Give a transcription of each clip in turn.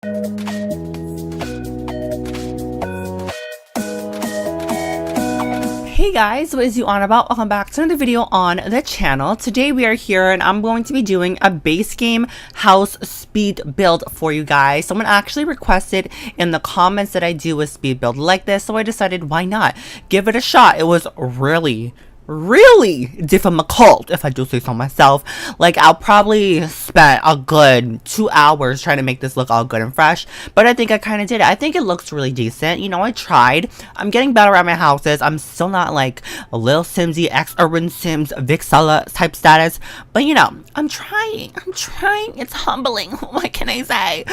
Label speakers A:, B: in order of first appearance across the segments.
A: Hey guys, what is you on about? Welcome back to another video on the channel. Today we are here and I'm going to be doing a base game house speed build for you guys. Someone actually requested in the comments that I do a speed build like this, so I decided why not give it a shot. It was really difficult, if I do say so myself. Like, I'll probably spend a good 2 hours trying to make this look all good and fresh, but I think I kind of did it. I think it looks really decent. You know, I tried. I'm getting better at my houses. I'm still not like a little Simsy, Exeroidd Sims, Vixella type status, but you know, I'm trying. It's humbling. What can I say?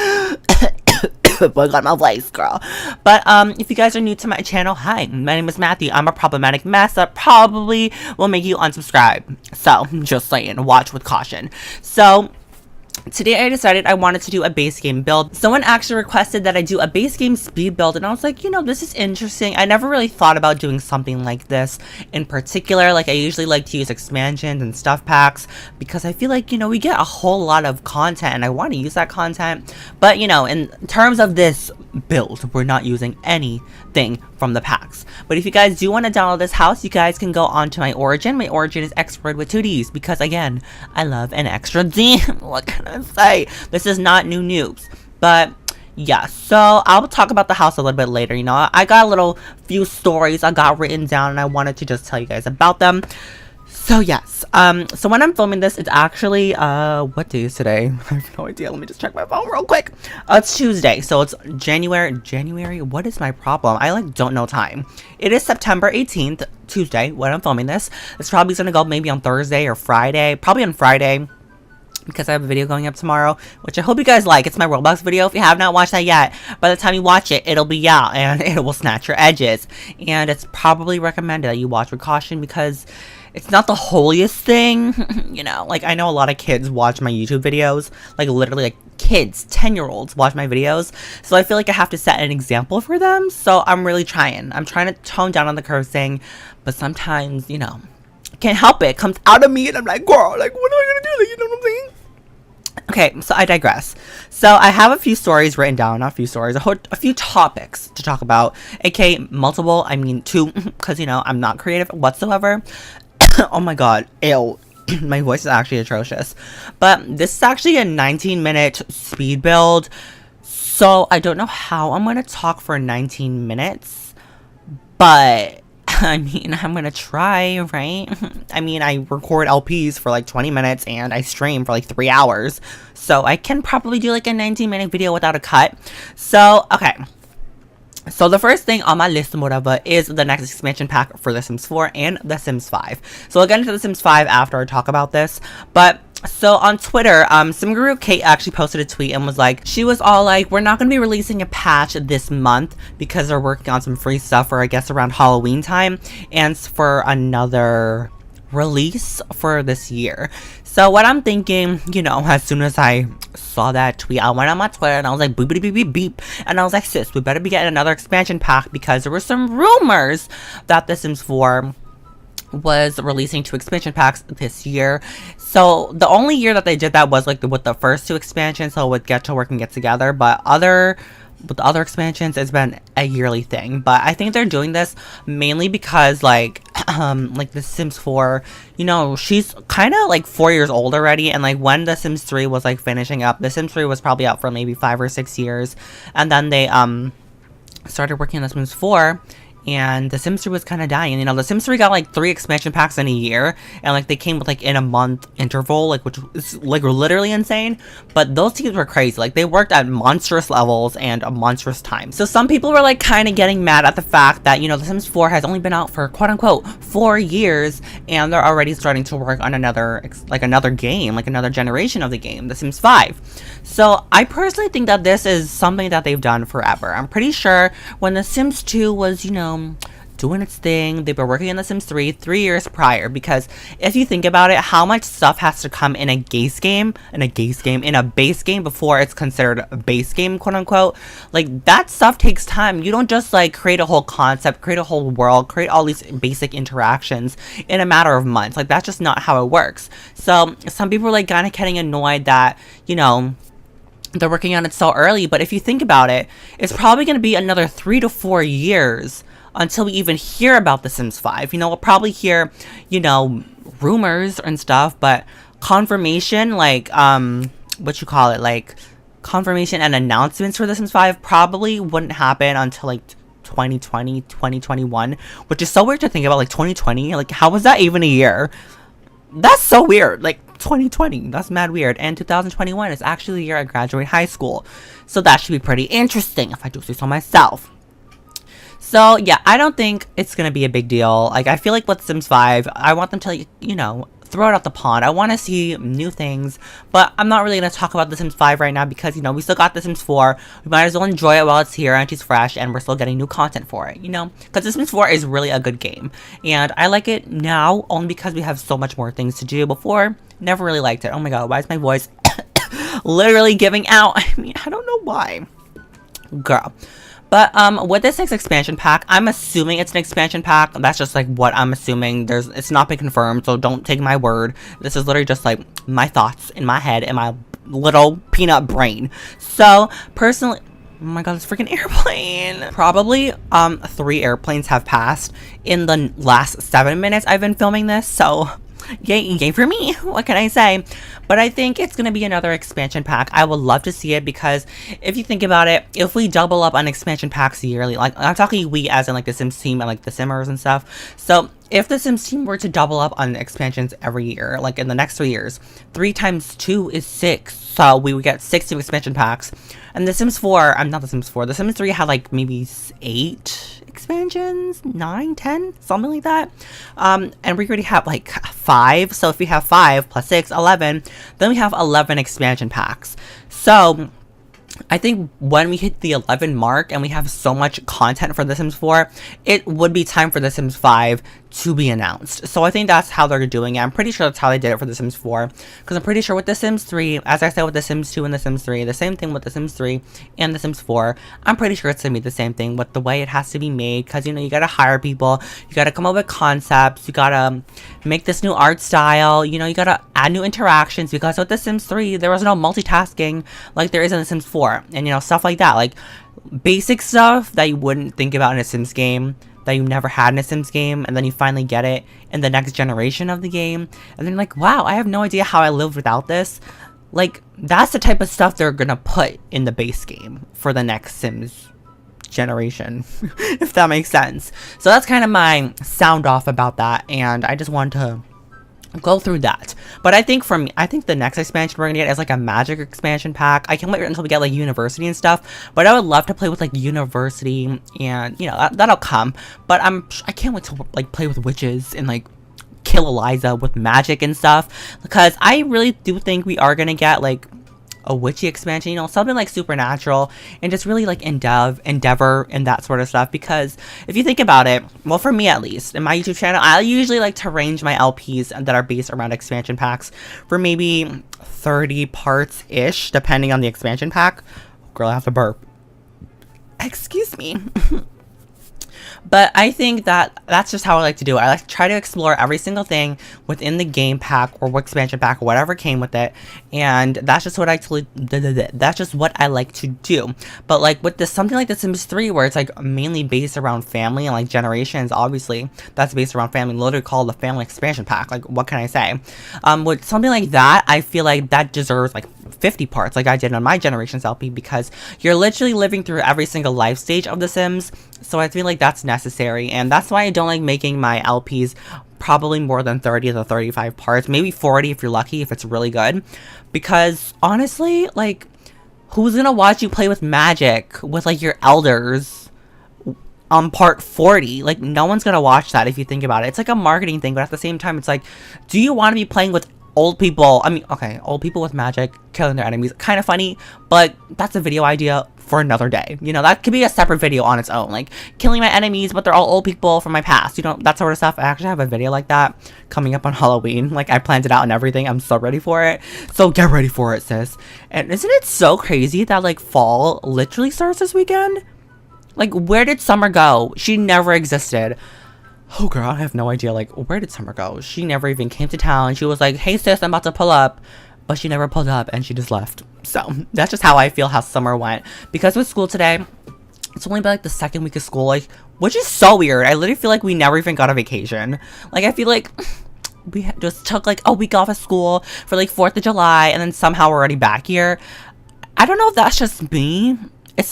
A: I got my voice, girl. But if you guys are new to my channel, hi, my name is Matthew. I'm a problematic mess that probably will make you unsubscribe. So, just saying, watch with caution. So, today I decided I wanted to do a base game build. Someone actually requested that I do a base game speed build, and I was like, you know, this is interesting. I never really thought about doing something like this in particular. Like, I usually like to use expansions and stuff packs because I feel like, you know, we get a whole lot of content and I want to use that content. But, you know, in terms of this build, we're not using anything from the packs. But if you guys do want to download this house, you guys can go on to my origin. My origin is Exeroid with 2 Ds because, again, I love an extra D. What can I say? This is not new noobs. But yeah, so I'll talk about the house a little bit later. You know, I got a little few stories I got written down and I wanted to just tell you guys about them. So yes, so when I'm filming this, it's actually, what day is today? I have no idea. Let me just check my phone real quick. It's Tuesday, so it's January, what is my problem? I like don't know time. It is September 18th, Tuesday, when I'm filming this. It's probably gonna go maybe on Thursday or Friday, probably on Friday, because I have a video going up tomorrow, which I hope you guys like. It's my Roblox video. If you have not watched that yet, by the time you watch it, it'll be out and it will snatch your edges. And it's probably recommended that you watch with caution because it's not the holiest thing, you know. Like, I know a lot of kids watch my YouTube videos, like literally like kids, 10-year-olds watch my videos, so I feel like I have to set an example for them. So I'm really trying. I'm trying to tone down on the cursing, but sometimes, you know, I can't help it. It comes out of me and I'm like, girl, like, what am I gonna do? Like, you know what I'm saying? Okay, so I digress. So I have a few stories written down, not a few stories, a few topics to talk about, aka multiple, I mean 2, because, you know, I'm not creative whatsoever. Oh my god, ew. My voice is actually atrocious. But this is actually a 19-minute speed build, so I don't know how I'm going to talk for 19 minutes, but I mean, I'm going to try, right? I mean, I record LPs for like 20 minutes and I stream for like 3 hours, so I can probably do like a 19-minute video without a cut. So, okay. So the first thing on my list, whatever, is the next expansion pack for The Sims 4 and The Sims 5. So I'll get into The Sims 5 after I talk about this. But so on Twitter, Simguru Kate actually posted a tweet and was like, she was all like, we're not going to be releasing a patch this month because they're working on some free stuff for, I guess, around Halloween time and for another release for this year. So what I'm thinking, you know, as soon as I saw that tweet, I went on my Twitter and I was like, beep, beep, beep, beep, beep. And I was like, sis, we better be getting another expansion pack because there were some rumors that The Sims 4 was releasing 2 expansion packs this year. So the only year that they did that was like with the first 2 expansions, so with Get to Work and Get Together, but with the other expansions, it's been a yearly thing. But I think they're doing this mainly because like The Sims 4, you know, she's kind of like 4 years old already, and like when The Sims 3 was like finishing up, The Sims 3 was probably out for maybe 5 or 6 years, and then they started working on The Sims 4, and The Sims 3 was kind of dying. You know, The Sims 3 got like 3 expansion packs in a year, and like they came with like in a month interval, like, which is like literally insane. But those teams were crazy. Like, they worked at monstrous levels and a monstrous time. So some people were like kind of getting mad at the fact that, you know, The Sims 4 has only been out for quote unquote 4 years, and they're already starting to work on another game, like another generation of the game, The Sims 5. So I personally think that this is something that they've done forever. I'm pretty sure when The Sims 2 was, you know, doing its thing, they've been working on The Sims 3 years prior, because if you think about it, how much stuff has to come in a base game before it's considered a base game, quote unquote. Like, that stuff takes time. You don't just like create a whole concept, create a whole world, create all these basic interactions in a matter of months. Like, that's just not how it works. So some people are like kind of getting annoyed that, you know, they're working on it so early. But if you think about it, it's probably going to be another 3 to 4 years until we even hear about The Sims 5. You know, we'll probably hear, you know, rumors and stuff, but confirmation, like, what you call it, like, confirmation and announcements for The Sims 5 probably wouldn't happen until, like, 2020, 2021, which is so weird to think about. Like, 2020, like, how was that even a year? That's so weird. Like, 2020, that's mad weird. And 2021 is actually the year I graduate high school, so that should be pretty interesting if I do say so myself. So yeah, I don't think it's gonna be a big deal. Like, I feel like with Sims 5, I want them to, like, you know, throw it out the pond. I want to see new things, but I'm not really gonna talk about The Sims 5 right now because, you know, we still got The Sims 4. We might as well enjoy it while it's here and it's fresh, and we're still getting new content for it, you know, because The Sims 4 is really a good game, and I like it now only because we have so much more things to do. Before, never really liked it. Oh my god, why is my voice literally giving out? I mean, I don't know why, girl. But with this next expansion pack, I'm assuming it's an expansion pack. That's just like what I'm assuming. It's not been confirmed, so don't take my word. This is literally just like my thoughts in my head and my little peanut brain. So personally, oh my god, this freaking airplane. Probably 3 airplanes have passed in the last 7 minutes I've been filming this, so yay for me. What can I say? But I think it's going to be another expansion pack. I would love to see it because if you think about it, if we double up on expansion packs yearly, like I'm talking we as in like the Sims team and like the Simmers and stuff. So if the Sims team were to double up on expansions every year, like in the next 3 years, 3 times 2 is 6. So we would get 6 new expansion packs. And the Sims 4, I'm not the Sims 4, the Sims 3 had like maybe 8 expansions, 9, 10, something like that. And we already have like 5. So if we have 5 plus 6, 11, then we have 11 expansion packs. So I think when we hit the 11 mark and we have so much content for The Sims 4, it would be time for The Sims 5 to be announced. So I think that's how they're doing it. I'm pretty sure that's how they did it for The Sims 4. Because I'm pretty sure with The Sims 3, as I said with The Sims 2 and The Sims 3, the same thing with The Sims 3 and The Sims 4, I'm pretty sure it's going to be the same thing with the way it has to be made. Because, you know, you got to hire people, you got to come up with concepts, you got to make this new art style, you know, you got to add new interactions. Because with The Sims 3, there was no multitasking like there is in The Sims 4. And, you know, stuff like that. Like, basic stuff that you wouldn't think about in a Sims game, that you never had in a Sims game, and then you finally get it in the next generation of the game, and then like, wow, I have no idea how I lived without this. Like, that's the type of stuff they're gonna put in the base game for the next Sims generation, if that makes sense. So that's kind of my sound off about that, and I just wanted to go through that. But I think for me, I think the next expansion we're gonna get is like a magic expansion pack. I can't wait until we get like university and stuff, but I would love to play with like university, and you know, that'll come. But I can't wait to like play with witches and like kill Eliza with magic and stuff, because I really do think we are gonna get like a witchy expansion, you know, something like supernatural, and just really like endeavor and that sort of stuff. Because if you think about it, well, for me at least, in my YouTube channel, I usually like to range my LPs that are based around expansion packs for maybe 30 parts ish, depending on the expansion pack. Girl, I have to burp, excuse me. But I think that's just how I like to do it. I like to try to explore every single thing within the game pack or expansion pack or whatever came with it, and that's just what that's just what I like to do. But like with this, something like The Sims 3, where it's like mainly based around family and like generations, obviously that's based around family, literally called the family expansion pack. Like, what can I say? With something like that, I feel like that deserves like 50 parts like I did on my Generations LP, because you're literally living through every single life stage of The Sims. So I feel like that's necessary, and that's why I don't like making my LPs probably more than 30 to 35 parts, maybe 40 if you're lucky, if it's really good. Because honestly, like, who's gonna watch you play with magic with like your elders on part 40? Like, no one's gonna watch that if you think about it. It's like a marketing thing, but at the same time, it's like, do you want to be playing with old people? I mean, okay, old people with magic killing their enemies, kind of funny, but that's a video idea for another day. You know, that could be a separate video on its own, like killing my enemies but they're all old people from my past, you know, that sort of stuff. I actually have a video like that coming up on Halloween. Like, I planned it out and everything. I'm so ready for it, so get ready for it, sis. And isn't it so crazy that like fall literally starts this weekend? Like, where did Summer go? She never existed. Oh girl, I have no idea, like, where did Summer go? She never even came to town. She was like, hey sis, I'm about to pull up. but she never pulled up and she just left. So that's just how I feel how summer went. Because with school today, it's only been like the second week of school, like, which is so weird. I literally feel like we never even got a vacation. Like, I feel like we just took like a week off of school for like 4th of July, and then somehow we're already back here. I don't know if that's just me.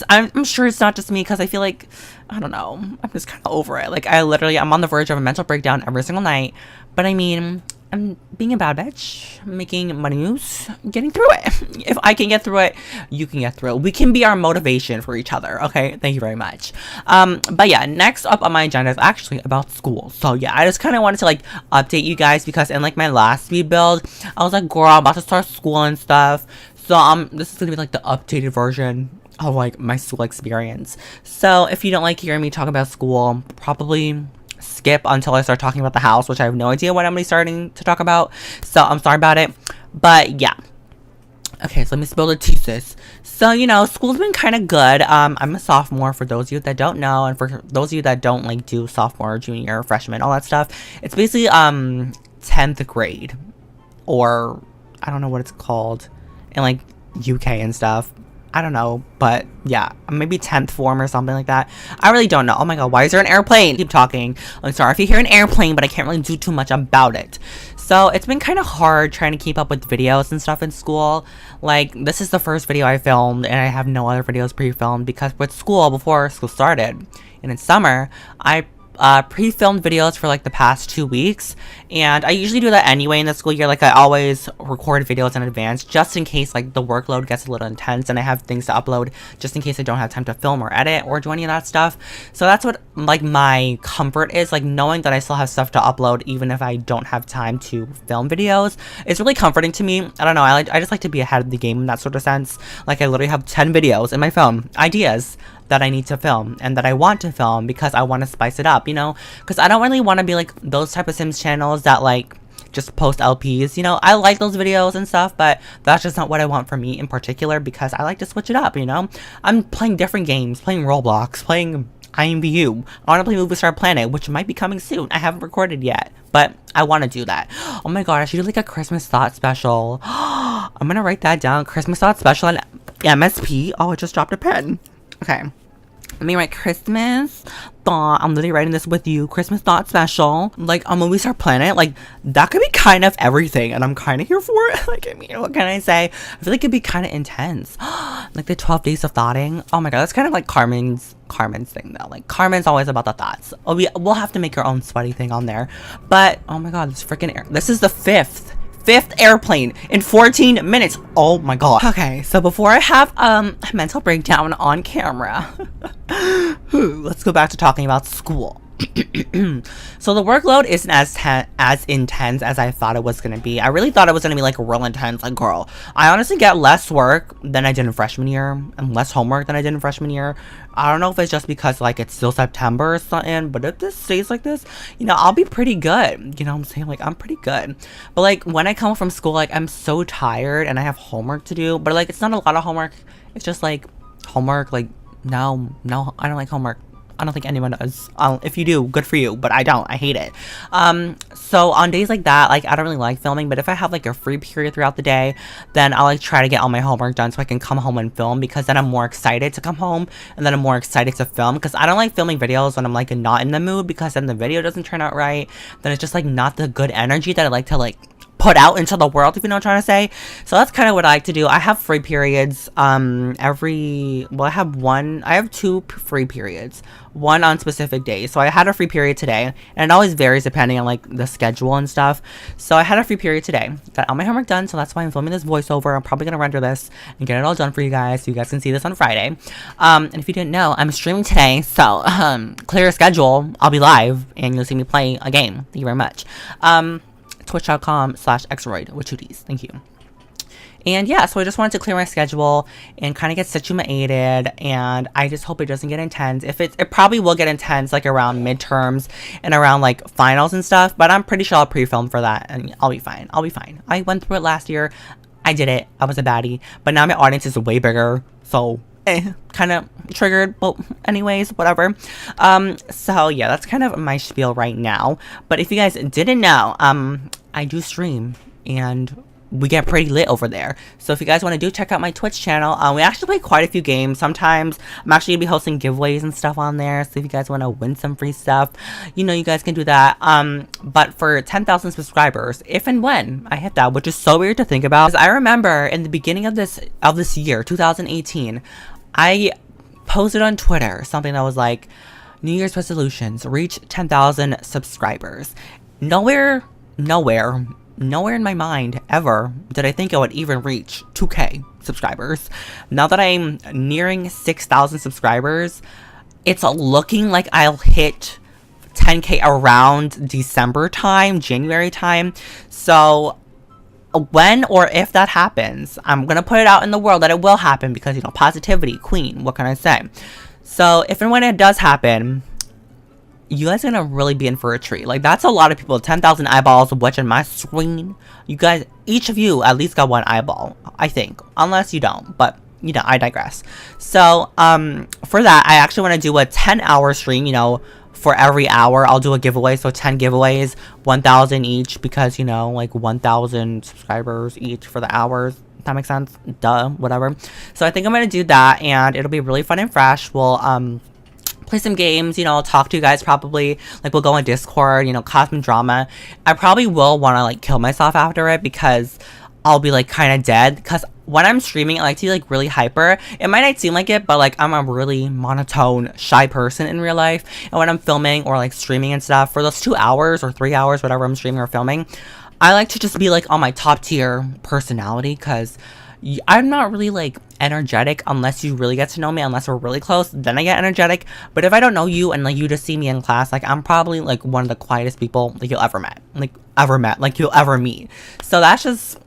A: I'm sure it's not just me, because I feel like, I don't know, I'm just kind of over it. Like, I'm on the verge of a mental breakdown every single night. But I mean, I'm being a bad bitch, making money moves, getting through it. If I can get through it, you can get through it. We can be our motivation for each other, okay? Thank you very much. But yeah, next up on my agenda is actually about school. So yeah, I just kind of wanted to like update you guys, because in like my last speed build, I was like, girl, I'm about to start school and stuff. So this is gonna be like the updated version of like my school experience. So if you don't like hearing me talk about school, probably skip until I start talking about the house, which I have no idea what I'm gonna be starting to talk about. So I'm sorry about it. But yeah. Okay, so let me spill the tea, sis. So, you know, school's been kind of good. I'm a sophomore, for those of you that don't know, and for those of you that don't like do sophomore, junior, freshman, all that stuff. It's basically 10th grade, or I don't know what it's called in like UK and stuff. I don't know, but yeah, maybe 10th form or something like that. I really don't know. Oh my god, why is there an airplane? Keep talking. I'm sorry if you hear an airplane, but I can't really do too much about it. So it's been kind of hard trying to keep up with videos and stuff in school. Like, this is the first video I filmed, and I have no other videos pre-filmed, because with school, before school started, and in summer, I pre-filmed videos for like the past 2 weeks, and I usually do that anyway in the school year. Like, I always record videos in advance, just in case like the workload gets a little intense and I have things to upload, just in case I don't have time to film or edit or do any of that stuff. So that's what like my comfort is, like knowing that I still have stuff to upload even if I don't have time to film videos. It's really comforting to me. I don't know, I just like to be ahead of the game in that sort of sense. Like, I literally have 10 videos in my phone, ideas that I need to film and that I want to film, because I want to spice it up, you know, because I don't really want to be like those type of Sims channels that like just post LPs, you know. I like those videos and stuff, but that's just not what I want for me in particular, because I like to switch it up, you know. I'm playing different games, playing Roblox, playing IMVU. I want to play Movie Star Planet, which might be coming soon. I haven't recorded yet, but I want to do that. Oh my god, I should do like a Christmas thought special. I'm gonna write that down. Christmas thought special on MSP. Oh, I just dropped a pen. Okay. Let me write Christmas thought. I'm literally writing this with you. Christmas thought special. Like, on Movie Star Planet. Like, that could be kind of everything. And I'm kind of here for it. Like, I mean, what can I say? I feel like it'd be kind of intense. Like, the 12 days of thoughting. Oh my god, that's kind of like Carmen's thing, though. Like, Carmen's always about the thoughts. Oh, we'll have to make our own sweaty thing on there. But, oh my god, this freaking air. This is the fifth airplane in 14 minutes. Oh my god. Okay, so before I have a mental breakdown on camera, let's go back to talking about school. So the workload isn't as intense as I thought it was gonna be. I really thought it was gonna be like real intense. Like, girl, I honestly get less work than I did in freshman year, and less homework than I did in freshman year. I don't know if it's just because like it's still September or something, but if this stays like this, you know, I'll be pretty good. You know what I'm saying? Like, I'm pretty good. But like, when I come from school, like, I'm so tired and I have homework to do, but like, it's not a lot of homework. It's just like homework. Like, no, I don't like homework. I don't think anyone does. If you do, good for you, but I don't. I hate it. So on days like that, like, I don't really like filming, but if I have like a free period throughout the day, then I'll like try to get all my homework done so I can come home and film, because then I'm more excited to come home, and then I'm more excited to film, because I don't like filming videos when I'm like not in the mood, because then the video doesn't turn out right. Then it's just like not the good energy that I like to like put out into the world, if you know what I'm trying to say. So that's kind of what I like to do. I have free periods I have 2 free periods, one on specific days. So I had a free period today, and it always varies depending on like the schedule and stuff. So I had a free period today, got all my homework done, so that's why I'm filming this voiceover. I'm probably gonna render this and get it all done for you guys, so you guys can see this on Friday. And if you didn't know, I'm streaming today, so clear your schedule. I'll be live and you'll see me play a game. Thank you very much. Twitch.com/Exeroidd with 2 Ds. Thank you. And yeah, so I just wanted to clear my schedule and kind of get situated, and I just hope it doesn't get intense. If it probably will get intense like around midterms and around like finals and stuff, but I'm pretty sure I'll pre-film for that and I'll be fine. I went through it last year. I did it. I was a baddie, but now my audience is way bigger, so kind of triggered, but anyways, whatever. So yeah, that's kind of my spiel right now. But if you guys didn't know, I do stream, and we get pretty lit over there. So if you guys want to do, check out my Twitch channel. We actually play quite a few games. Sometimes I'm actually gonna be hosting giveaways and stuff on there. So if you guys want to win some free stuff, you know, you guys can do that. But for 10,000 subscribers, if and when I hit that, which is so weird to think about, because I remember in the beginning of this year, 2018, I posted on Twitter something that was like, New Year's resolutions, reach 10,000 subscribers. Nowhere in my mind ever did I think I would even reach 2K subscribers. Now that I'm nearing 6,000 subscribers, it's looking like I'll hit 10K around December time, January time. So when or if that happens, I'm gonna put it out in the world that it will happen, because, you know, positivity, queen, what can I say? So if and when it does happen, you guys are gonna really be in for a treat. Like, that's a lot of people. 10,000 eyeballs watching my screen. You guys, each of you at least got one eyeball, I think, unless you don't, but you know, I digress. So for that, I actually want to do a 10-hour stream. You know, for every hour I'll do a giveaway, so 10 giveaways, 1,000 each, because, you know, like 1,000 subscribers each for the hours. That makes sense? Duh, whatever. So I think I'm gonna do that, and it'll be really fun and fresh. We'll play some games, you know, I'll talk to you guys probably, like, we'll go on Discord, you know, cosmic drama. I probably will want to, like, kill myself after it, because I'll be, like, kind of dead, because when I'm streaming, I like to be, like, really hyper. It might not seem like it, but, like, I'm a really monotone, shy person in real life, and when I'm filming or, like, streaming and stuff, for those 2 hours or 3 hours, whatever I'm streaming or filming, I like to just be, like, on my top tier personality, because I'm not really, like, energetic unless you really get to know me, unless we're really close, then I get energetic. But if I don't know you and, like, you just see me in class, like, I'm probably, like, one of the quietest people, like, you'll ever meet. So that's just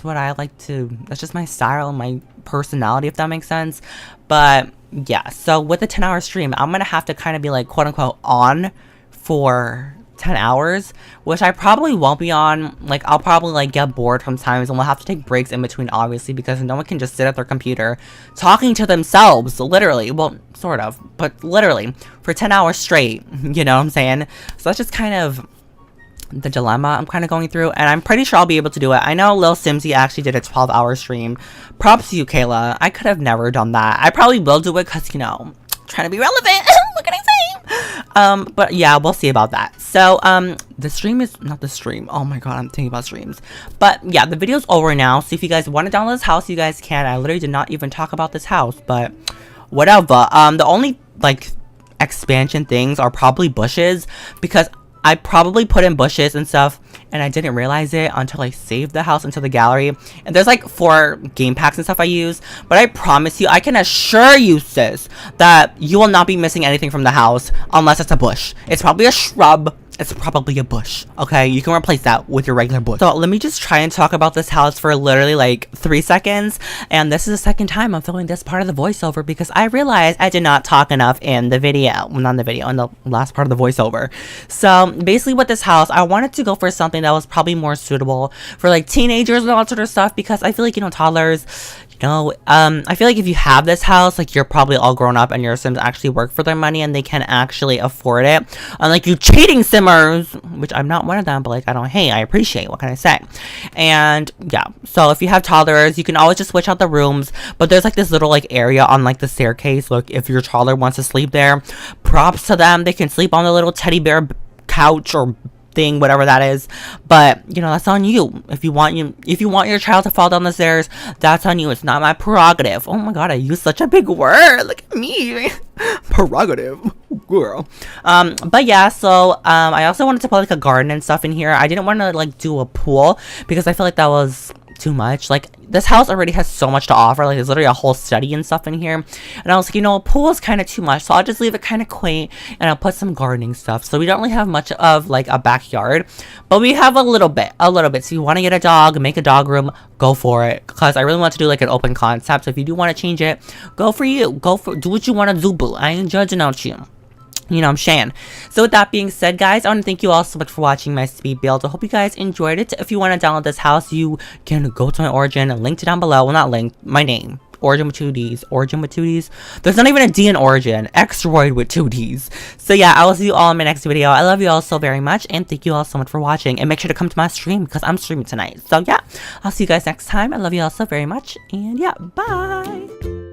A: what I like to, that's just my style and my personality, if that makes sense. But yeah, so with the 10-hour stream, I'm gonna have to kind of be, like, quote unquote on for 10 hours, which I probably won't be on. Like, I'll probably, like, get bored sometimes, and we'll have to take breaks in between, obviously, because no one can just sit at their computer talking to themselves, literally. Well, sort of, but literally for 10 hours straight, you know what I'm saying? So that's just kind of the dilemma I'm kind of going through, and I'm pretty sure I'll be able to do it. I know Lil Simsy actually did a 12-hour stream. Props to you, Kayla. I could have never done that. I probably will do it because, you know, trying to be relevant. What can I say? But yeah, we'll see about that. So the stream is not the stream. Oh my god, I'm thinking about streams. But yeah, the video's over now. So if you guys want to download this house, you guys can. I literally did not even talk about this house, but whatever. The only, like, expansion things are probably bushes, because I probably put in bushes and stuff, and I didn't realize it until I saved the house into the gallery. And there's, like, 4 game packs and stuff I use, but I promise you, I can assure you, sis, that you will not be missing anything from the house unless it's a bush. It's probably a shrub. It's probably a bush, okay? You can replace that with your regular bush. So let me just try and talk about this house for literally, like, 3 seconds. And this is the second time I'm filming this part of the voiceover, because I realized I did not talk enough in the video. Well, not in the video, in the last part of the voiceover. So basically with this house, I wanted to go for something that was probably more suitable for, like, teenagers and all that sort of stuff, because I feel like, you know, toddlers, you know, I feel like if you have this house, like, you're probably all grown up and your Sims actually work for their money and they can actually afford it. Unlike you cheating Simmers, which I'm not one of them, but, like, I appreciate, what can I say? And yeah, so if you have toddlers, you can always just switch out the rooms, but there's, like, this little, like, area on, like, the staircase. Look, if your toddler wants to sleep there, props to them. They can sleep on the little teddy bear couch or thing, whatever that is. But, you know, that's on you. If you want your child to fall down the stairs, that's on you. It's not my prerogative. Oh my god, I used such a big word. Look at me. Prerogative, girl. But yeah, so I also wanted to put, like, a garden and stuff in here. I didn't want to, like, do a pool, because I feel like that was too much. Like, this house already has so much to offer. Like, there's literally a whole study and stuff in here, and I was like, you know, a pool is kind of too much, so I'll just leave it kind of quaint, and I'll put some gardening stuff. So we don't really have much of, like, a backyard, but we have a little bit. So if you want to get a dog, make a dog room, go for it, because I really want to do, like, an open concept. So if you do want to change it, do what you want to do, boo. I ain't judging out you. You know what I'm saying? So with that being said, guys, I want to thank you all so much for watching my speed build. I hope you guys enjoyed it. If you want to download this house, you can go to my origin, linked it down below. Well, not linked, my name. Origin with 2Ds. Origin with 2Ds. There's not even a D in Origin. Exeroid with 2Ds. So yeah, I will see you all in my next video. I love you all so very much, and thank you all so much for watching. And make sure to come to my stream, because I'm streaming tonight. So yeah, I'll see you guys next time. I love you all so very much, and yeah, bye!